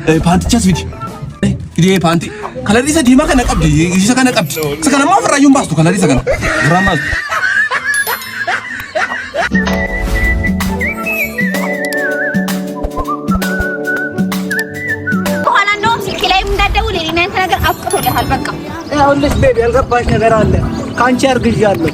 paantichas miti. Idee paanti. Kalarri isa diimaa kana qabdi. Isa kana qabdi. Isa kana maa ofirraa iyyuu baastu kalarri isa kana. Ofirraa baastu. ሁልሽ ቤቢ ያልገባሽ ነገር አለ ካንቺ አርግዣለሁ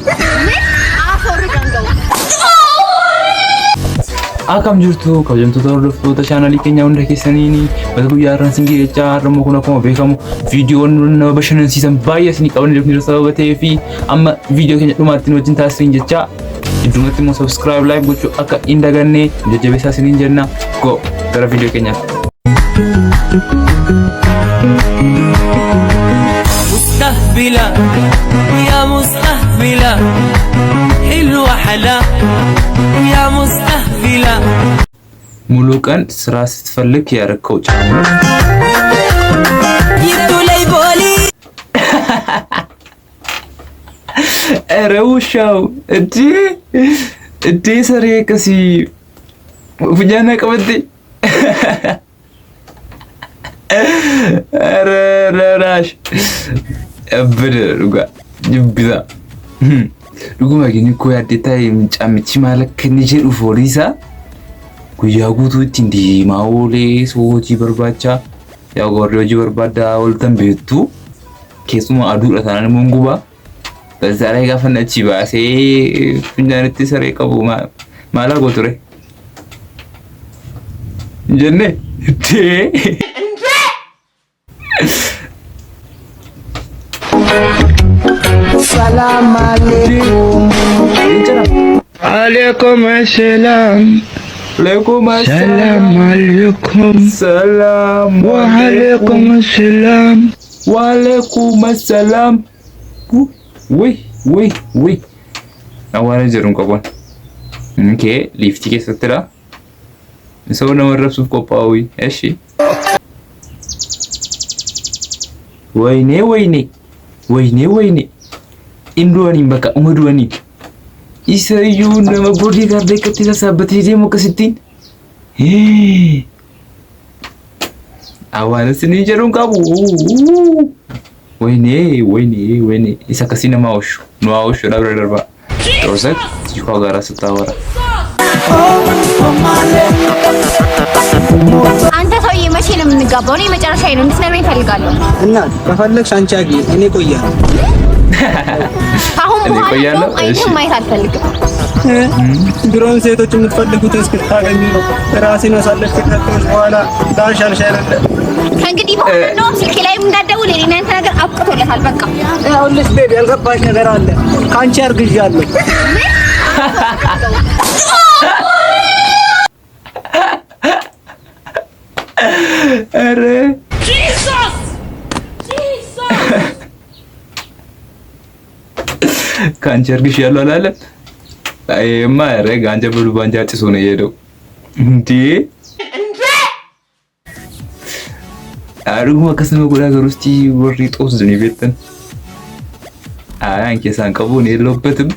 Akkam jirtu kabajamtoota hordoftoota chaanalii keenya hunda keessaniini bakka guyyaa irraan sin geechaa har'ammoo kun akkuma beekamu viidiyoon nama bashannansiisan baay'ee isinii qaban jirtu sababa ta'ee fi amma viidiyoo keenya dhumaatti wajjin taasisanii jecha iddumatti immoo subscribe like gochuu akka hin daganne jajjabeessaa isiniin jenna go gara viidiyoo keenyaatti. مستهبلة يا مستهبلة حلوة حلا يا مستهبلة ሙሉ ቀን ስራ ስትፈልግ ያረከው ጫማ ይቱ ላይ ቦሊ ረውሻው እዲ ሰሬ ከሲ ወፍኛና ቀበቴ ረራሽ አብደ ሩጋ ጅብዛ ሩጉማ ግን እኮ ያዴታ ጫምቺ ማለት ከንጀ ኡፎሪሳ ጉያ ጉቱት እንዲ ማውሌ ሶጂ በርባቻ ያው ጎርጆጂ በርባዳ ወልተን ቤቱ ኬሱማ አዱራታን መንጉባ በዛ ላይ ጋፈነቺ ባሴ ፍኛነት ሰሬ ቀቡ ማላ ጎትሬ ጀነ ቴ ሰላም አለይኩም عليكم السلام عليكم السلام عليكم السلام وعليكم السلام وعليكم السلام وي أولا جرون كابون اوكي ليفتي كيس ترى نسوي نمرة سوف كوباوي إيشي ويني إندواني بكا أمدواني إسرائيل نما بودي كارد كتير سابت هيجي مكسيتين أوانا سنيجرون كابو ويني إسا كسينا ماوشو نواوشو نابر دربا تورسك يخوا غارا ستاورا አንተ ሰውዬ መቼ ነው የምንጋባው? እኔ መጨረሻዬ ነው እንድትነግረኝ እፈልጋለሁ። እናት ከፈለግሽ አንቺ አጊ እኔ ቆያለሁ። አሁን በኋላ አይተም ማየት አልፈልግም። ድሮን ሴቶች የምትፈልጉትን እስክታገኙ ነው ራሴን አሳልፌ ከሰጠሁሽ በኋላ ዳንሻልሽ አይደለ? ከእንግዲህ በኋላ ነው ስልኬ ላይም እንዳትደውል። እኔ እናንተ ነገር አብቅቶለታል። በቃ ሁልሽ ቤቢ ያልገባሽ ነገር አለ ካንቺ አርግዣለሁ። አረ ጂሰስ ካንቸርግሽ ያለው አላለ አይማ አረ ጋንጀ ብሉ ባንጃ ጭሶ ነው የሄደው እንዴ አሩማ ከስመ ጎዳገር ውስጥ ወሪ ጦስ ነው ቤተን አንኬ ሳንቀቡ ነው የለውበትም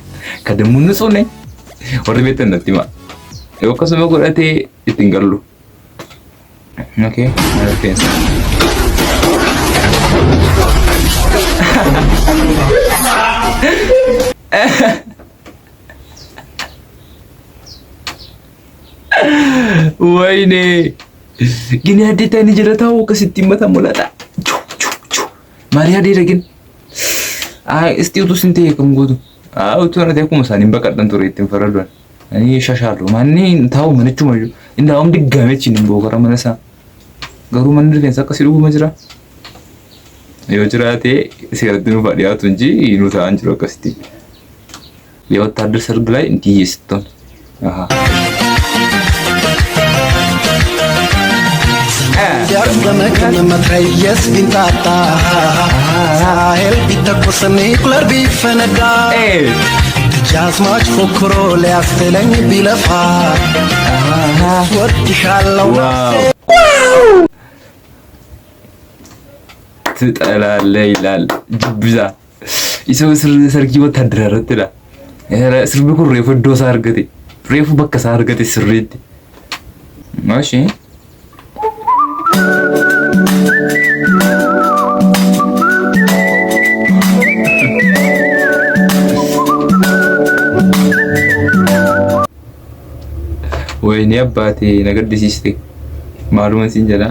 ከደሙ ንጹህ ነኝ ወሪ ቤተን ነጥማ ይወ ከስመ ጎዳቴ ይትንገሉ ኦኬ ፔንስ ወይኔ ግን ያዴታኒ ጀረታው ከስቲመታ ሞላታ ማሪያ ዴረግን አይ እስቲውቱ ስንቴ ከመጎዱ አው ቶና ደኩ መሳኒን በቀደን ቶሬትን ፈረዷል እኔ ሻሻሉ ማንኔ ታው ምንቹ ማዩ እንዳውም ድጋሜችን እንቦከራ መነሳ ገሩ መንድር ከንሳ ከሲሉ መጅራ የወጅራቴ ሲያድኑ ባዲያቱ እንጂ ይኑታ አንጅሮ ከስቲ የወታደር ሰርግ ላይ እንዲህ ይስተን አሃ ዘመከን መትረየስ ቢንጣጣ ሳሄል ቢተኩስ ኒውክለር ቢፈነዳ ደጃዝማች ፎክሮ ሊያስጥለኝ ቢለፋ ወድሻለሁ ትጠላለህ ይላል ጅብዛ ይሰው ሰርጊ ወታደር አረጥላ እስር ቢኩ ሬፉ ዶሳ አርገቴ ሬፉ በከሳ አርገቴ ስሪት ማሺ Inni abbaate nagar disiste maaluma siin jala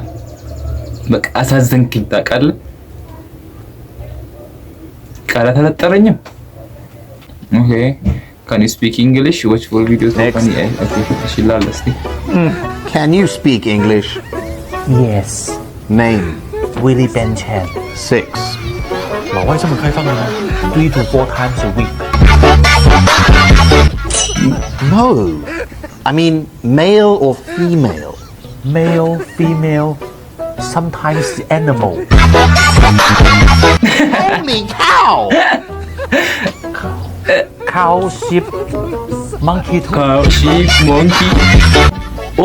በቃ አሳዘንክኝ ታውቃለህ ቃላት አልጠረኝም Okay can you speak English watch for videos funny okay shilal asti Can you speak English? Yes. Name? Willie Ben Chan. 6. 老外这么开放的吗 ？3 to 4 times a week. No. I mean male or female? Male, female, sometimes animal. Holy cow! Cow, sheep, monkey too. cow sheep monkey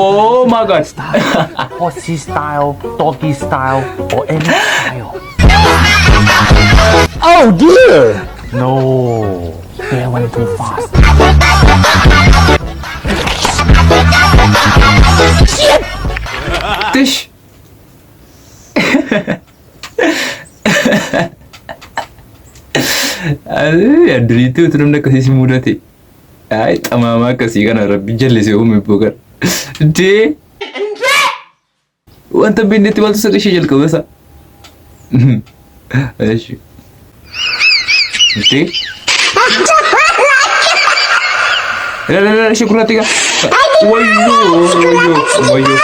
oh my god Horsey style, doggy style, or any style. Oh dear! No, they went too fast. tish Adritu turum na kasi si mudate ay tamama kasi kana rabbi jallise umi bogar de wanta binti waltu sa kashi jal kawasa ايش انتي لا لا لا شوكولاتة ويو ويو ويو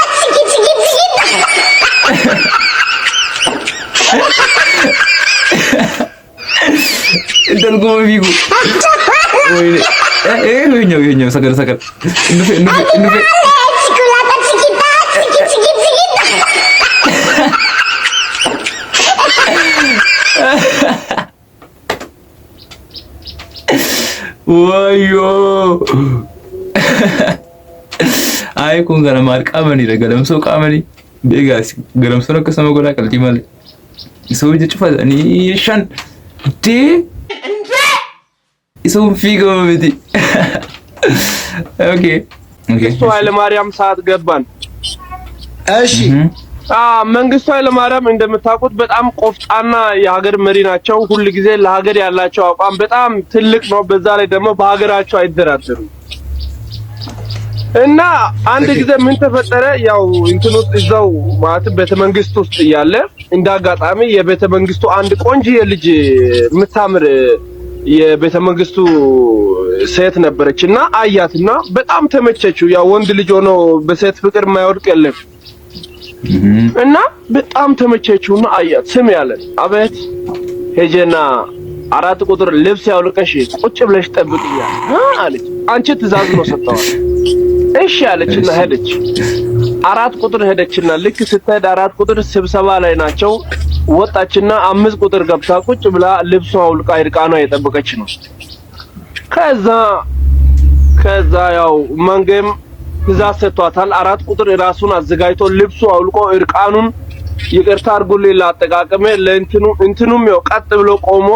انت القوم فيكو وين يو سكر سكر انه في Wayo. Ay kun garamar kamani da galamso kamani. Begas galamso na kasama gola kalti mal. Iso je chufa ni shan. Te. Iso figo meti. Okay. Okay. እሱ ኃይለ ማርያም ሰዓት ገባን። እሺ መንግስቱ ኃይለ ማርያም እንደምታውቁት በጣም ቆፍጣና የሀገር መሪ ናቸው። ሁሉ ጊዜ ለሀገር ያላቸው አቋም በጣም ትልቅ ነው። በዛ ላይ ደግሞ በሀገራቸው አይደራደሩም። እና አንድ ጊዜ ምን ተፈጠረ? ያው እንትን ውስጥ እዛው ማለት ቤተ መንግስት ውስጥ እያለ እንዳጋጣሚ የቤተ መንግስቱ አንድ ቆንጆ ልጅ የምታምር የቤተ መንግስቱ ሴት ነበረችና አያትና በጣም ተመቸችው። ያው ወንድ ልጅ ሆኖ በሴት ፍቅር የማይወድቅ የለም። እና በጣም ተመቸችውና አያት ስም ያለ አቤት ሄጀና 4 ቁጥር ልብስ ያውልቀሽ ቁጭ ብለሽ ጠብቂያ አለች። አንቺ ትእዛዝ ነው ሰጣው። እሺ አለችና ሄደች። 4 ቁጥር ሄደችና ልክ ስትሄድ 4 ቁጥር ስብሰባ ላይ ናቸው። ወጣችና 5 ቁጥር ገብታ ቁጭ ብላ ልብሷ አውልቃ እርቃኗ የጠበቀች ነው። ከዛ ያው መንገም ትእዛዝ ሰጥቷታል። 4 ቁጥር ራሱን አዘጋጅቶ ልብሱ አውልቆ እርቃኑን ይቅርታ አድርጉልኝ ላጠቃቀመ ለእንትኑም ያው ቀጥ ብሎ ቆሞ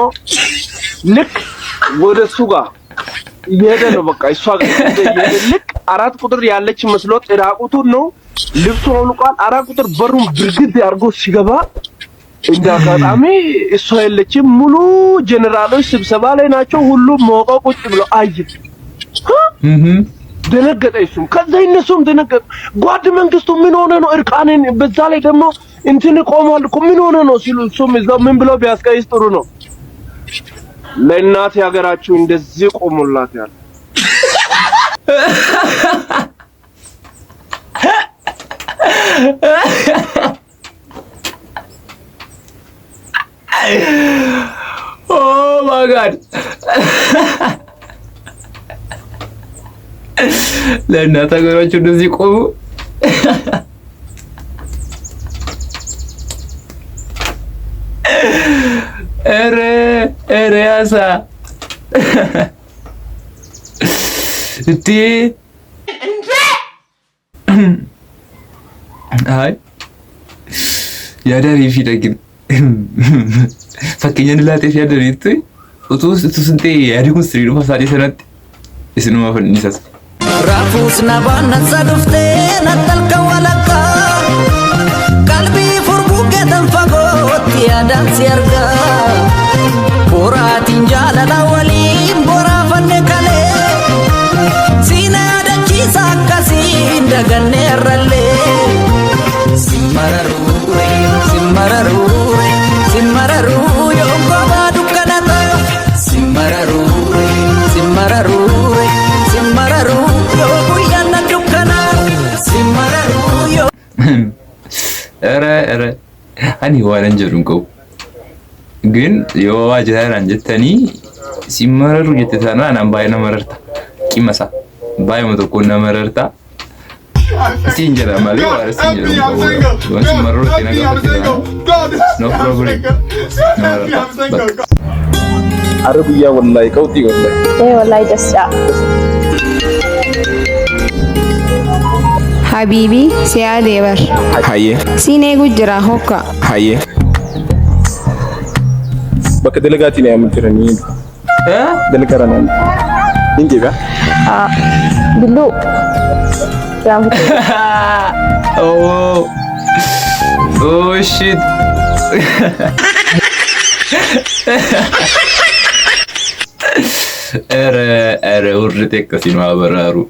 ልክ ወደሱ ጋር ይሄደ ነው። በቃ እሷ ጋር ልክ 4 ቁጥር ያለች መስሎት ራቁቱን ነው ልብሱ አውልቋል። 4 ቁጥር በሩን ብርግድ አድርጎ ሲገባ እንዳጋጣሚ እሷ የለችም። ሙሉ ጀነራሎች ስብሰባ ላይ ናቸው። ሁሉም ሞቆ ቁጭ ብሎ አይት ደነገጠ። እሱም ከዛ እነሱም ደነገጡ። ጓድ መንግስቱ ምን ሆነ ነው እርቃንን በዛ ላይ ደግሞ እንትን ቆሟል እኮ ምን ሆነ ነው ሲሉ እሱም እዛው ምን ብሎ ቢያስቀይስ ጥሩ ነው ለእናት ያገራችሁ እንደዚህ ቆሙላት ያለ Oh my god. ለእናት ሀገራችሁ እንደዚህ ቆሙ። ኧረ ያሳ እቲ አይ ያዳሪ ፊደግን fakkeenya laatee fi adariitti utuu sintee yaadikuun sirrii dhufa isaanii sanatti isinuma fannisas. Raafuus nabaana saduftee nattalka walakka qalbii furguu geetan fagootti yaadaan si argaa boraatiin jaalala waliin boraafanne kalee siina yaadachiisa akkasiin daganneerrallee simmararuu yoo kophaa dukkana ta'e simmararuu yoo guyyaana dukkana simmararuu yoo ኧረ ani waanan jedhu hin qabu. ግን yoo waa jiraan jettanii simmararuu jette taanaan an baay'ee nama mararta. Qimasa baay'ee tokko nama mararta. Siin jedha malee waan siin jedhu hin qabu. Waan simmararuu itti nagaafate no problem. Namararta. Arabiyaa wallahi qawti wallahi. wallahi dasha Habibi siyaa deebar. Hayyee. Siinee gujjira hokka. Hayyee. Bakka dalagaatii na yaamuu jiranii. Dalagara naan. Hin jeebi'a? Billuu. Oh shit. Ere urri tekkasi nu abararu.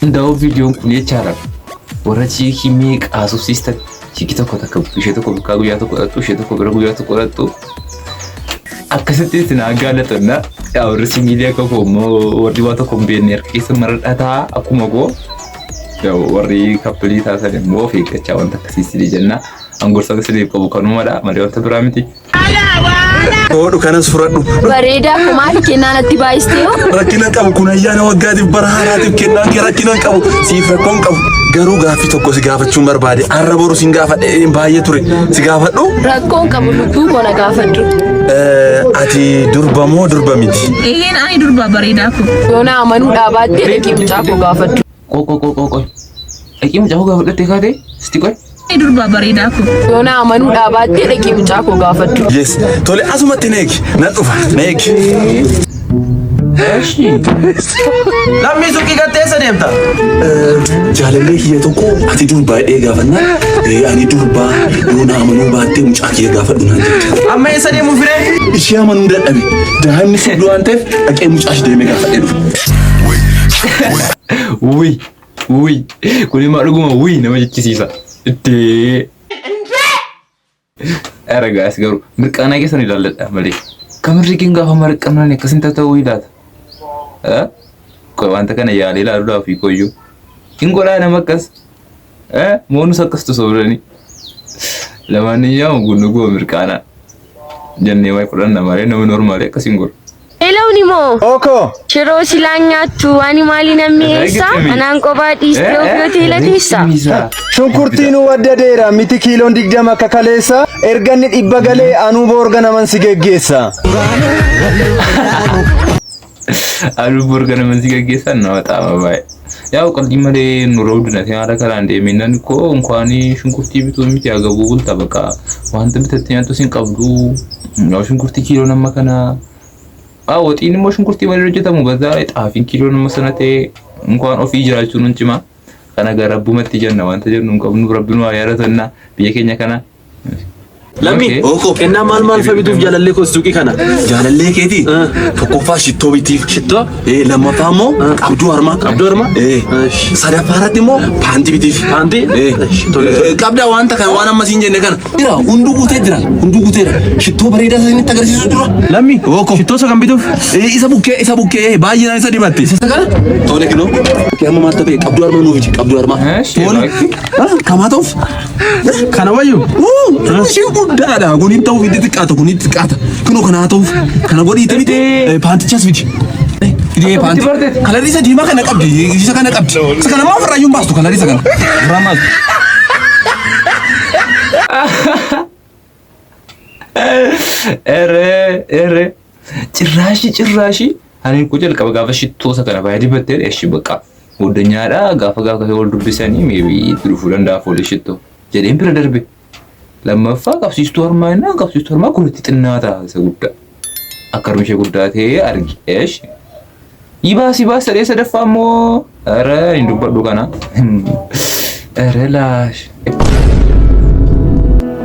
Ndao video kun jechaadha. Warra ciikii miiqaasuuf siistan ciikii tokko takka ishee tokko bakka guyyaa tokko dhattu ishee tokko bira guyyaa tokko dhattu akkasitti itti naa gaalatanna warri singiilii akka koommoo warri waa tokko hin beekne harka keessa maradhataa akkuma koo warri kappilii taasisan immoo of eeggachaa wanta akkasiisidhi jenna angorsa sirrii qabu kanumadha malee wanta biraa miti. Oodhu kanas fudhadhu. Bareedaa kumaal kennaan itti baay'isteeyo. Rakkina qabu kun ayyaana waggaatiif bara haaraatiif kennaan kee rakkina qabu siif rakkoon qabu garuu gaaffii tokko si gaafachuun barbaade arra boru sin gaafadhe baay'ee ture si gaafadhu. Rakkoon qabu lubbuu koo na gaafadhu. Ati durba moo durba miti? Ani durba bareedaa ko. Yoona amanuu dhaabaattee dhaqii mucaa koo gaafadhu. Qoy. Dhaqii mucaa koo gaafadhattee kaatee sitti qoy. Durba bareedaa ko. Yoona amanuu dhaabaattee dhaqii mucaa koo gaafadhu. Yes. Tole asumatti neegi nan dhufa neegi. Lammii suuqii gatteessa deemta? Jaalallee kiyya tokko ati durbaa gaafannaa ani durbaa yoona amanuu baattee mucaa kiyya gaafadhu naan jette. Amma eessa deemuu firee? Ishee amanuu dadhabe daa'imni sobduu waan ta'eef dhaqee mucaa ishee deemee gaafadhee dhufe. Wuy kuni maa dhuguma wuy nama jechisiisa. Eragaas garuu mirqaanaa keessan ilaalladha malee kamirri kin gaafa marqanaan akkasin ta'uu ilaata. Wanta kana yaalee ilaaluudhaaf hiikoyyuu hin godhaa nama akkas moonus akkas tusoorani lamaaniyyaa gunnuguu mirqaanaa jennee wayi fudhanna malee namni normaalee akkas hin godhu. Hello Nimo. Oko. Shiroo silaa nyaattu ani maali namni eessa? Anaan kophaa dhiistee ofii hoteela teessa. Shunkurtiin waddadeera miti kiiloon 20 akka kaleessa erganni 100 galee anuu boorga naman si geggeessa. Anuu boorga naman si geggeessa nama xaama baay'ee. Yaa'u qalbii malee nurra huddinate haala kanaan deeminaan koo inkaanii shunkurtii bituu miti agabuu bulta bakka wanta bitatte nyaattu sin qabdu shunkurtii kiiloo nama kana. Waxiin immoo shunkurtii malee hojjetamu badaa xaafiin kiiloo nama sana ta'e inkaan ofii jiraachuun hin cimaa kana gara rabbumatti jenna wanta jennu hin qabnu rabbiin waa yaadatanna biyya keenya kana. Lammi oko kennaa maal fabituuf jaalallee koo suuqii kana jaalallee keeti tokkoffaa shittoo bitiif shittoo lammaffaa immoo qabduu harmaa sadaffaarratti immoo paantii bitiif qabdaa wanta kana waan amma siin jenne kana jira hunduu guuteera shittoo bareedaa isinitti agarsiisu dura lammi oko shittoo isa kan bituuf isa bukkee baay'inaan isa dibatte isa kana tole kinoo amma maal ta'e qabduu harmaa nuufiti qabduu harmaa tole kamaa ta'uuf kana wayyuu Dada, kuni tahu ini xiqqaata. Kunoo kana ta'uuf kana godhiite miti paantichas miti. Idee paanti. Kalarri isa diimaa kana qabdi. Isa kana qabdi. Isa kana maa ofirraa iyyuu baastu kalarri isa kana. Ofirraa baastu. Ere. Cirraashi. Ani ku jalqaba gaafa shittoo isa kana baay'ee dibattee eeshi bakka. Goddanyaadha gaafa wal dubbisanii maybe dhufuu danda'a foolii shittoo. Jedheen bira darbe. Lammaffaa qabsiistuu harmaa kun itti xinnaata isa guddaa akka harmishee guddaa ta'ee argeesh ibaas sadee sadaffaa immoo hin dubbadhu kana laash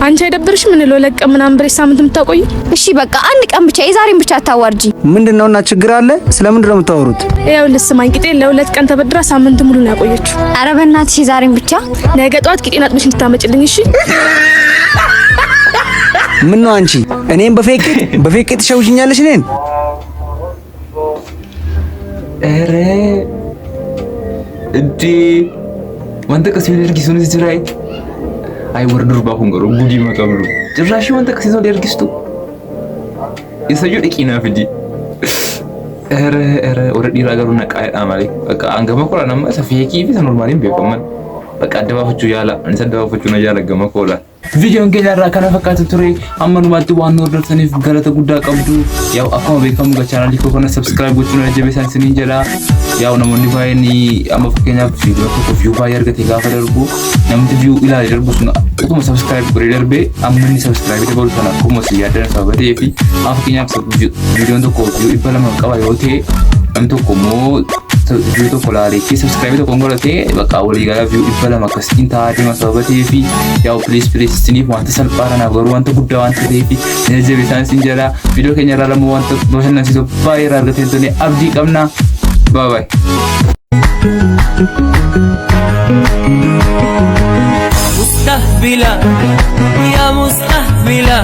አንቺ አይደብርሽም? ምን ለለቀ ምናምን ብሬ ሳምንት የምታቆይ? እሺ በቃ አንድ ቀን ብቻ የዛሬን ብቻ አታዋርጂ። ምንድነውና ችግር አለ? ስለምንድን ነው የምታወሩት? ያው ልስማኝ ቂጤ ለሁለት ቀን ተበድራ ሳምንት ሙሉ ነው ያቆየችው። ኧረ በእናትሽ የዛሬን ብቻ። ነገ ጧት ቂጤን አጥብሽ እንድታመጭልኝ እሺ? ምን ነው አንቺ እኔን በፌቅ ትሸውሽኛለሽ እኔን? ኧረ እንዴ ወንተ ከሲል ልርጊሱን ዝራይ አይ ወርዱር ባሁን ገሩ ጉዲ መቀብሩ ጭራሽ ወንተ ከሲል ልርጊስቱ የሰዩ ደቂና ፍዲ ኧረ ወረዲ ራገሩና ቃይዳ ማለት በቃ አንገመ ኮላናማ ሰፊየቂ ቢተ ኖርማሊም ቢቆመን በቃ አደባፈቹ ያላ አንሰደባፈቹ ነው ያለገመ ኮላ ቪዲዮን ገኛራ kana fakkaatu ture amma numatti waan hordofaniif galata guddaa qabdu yaw akkuma beekamu ga channel koo kana subscribe gochuun jabeessan isiniin jedha yaw namoonni baay'een amma fakkeenyaaf viidiyoo tokko view baay'ee argate gaafa darbu namni view ilaalee darbu sun akkuma subscribe godhee darbee amma inni subscribe dabalu sana akkuma si yaadan sababa ta'eef amma fakkeenyaaf viidiyoon tokko view 200 qaba yoo ta'e namni tokko immoo video tokko laalee subscribe tokko godhatee bakka walii galaa view 200 akkasiin taa'ee sababa ta'eef yaw please isiniif wanta salphaadha naaf garuu wanta guddaa wanta ta'eef jabeessan isin jedha viidiyoo keenya irraa lamoo wanta bashannansiisoo baay'ee irraa argattanii abdii qabna. Bye bye. مستهبلة يا مستهبلة